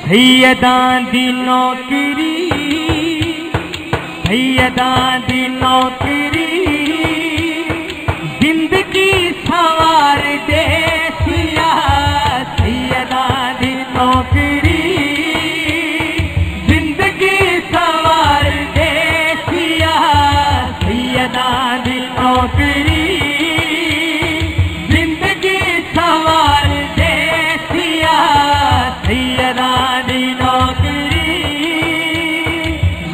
सैयदां दी नौकरी, सैयदां दी नौकरी जिंदगी सवार दे सिया। सैयदां दी नौकरी जिंदगी सवार दे सिया। सैयदां दी नौकरी जिंदगी सवार दे सिया। सैयदां दी नौकरी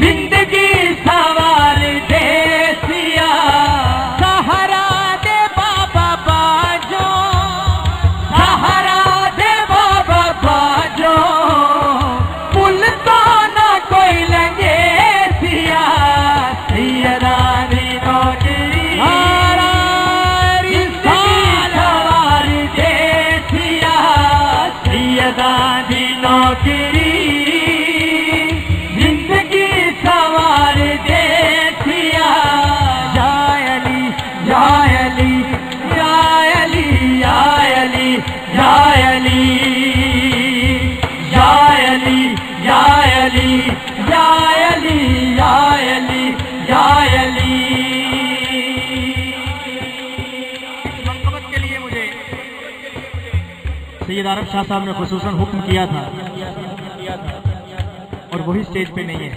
जिंदगी सवार दे सिया। सहारा दे बाबा बाजो, सहारा दे बाबा बाजो, पुल तो ना कोई लगे सिया। सैयदां दी नौकरी सवार दे सिया। सैयदां दी नौकरी जिंदगी सवार दे सिया। या अली या अली या अली या अली या अली या अली या अली या अली या अली या अली। मनक़बत के लिए मुझे सैयद आरफ शाह साहब ने खुसूसन हुक्म किया था और वही स्टेज पे नहीं है।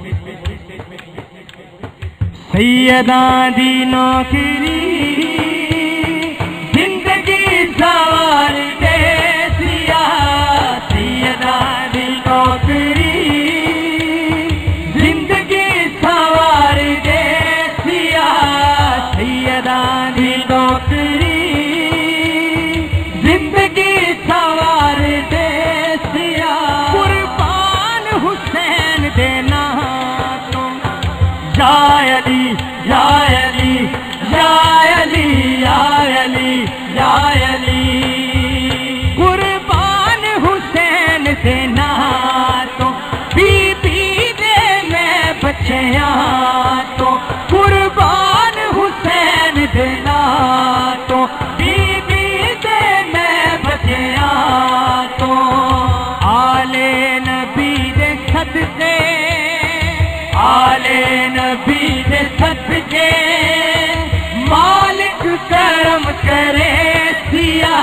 सैयदां दी नौकरी जिंदगी सवार दे सिया। सैयदां दी नौकरी जिंदगी सवार दे सिया। सैयदां दी नौकरी जिंदगी सवार दे सिया। कुर्बान हुसैन देना तो या अली या अली या अली या अली या अली। कुर्बान हुसैन देना तो बीबी दे मैं बच्चियां तो। कुर्बान हुसैन देना तो बीबी दे मैं बच्चियां तो। आले नबी दे सदके, आले नबी दे सदके मालिक करम करे सिया।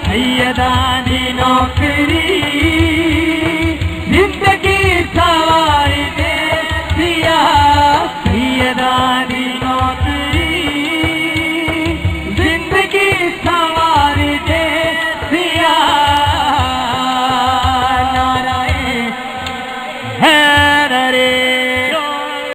सैयदां दी नौकरी जिंदगी सवार दे सिया। सैयदां दी नौकरी जिंदगी सवार दे सिया। नाराए हैदरे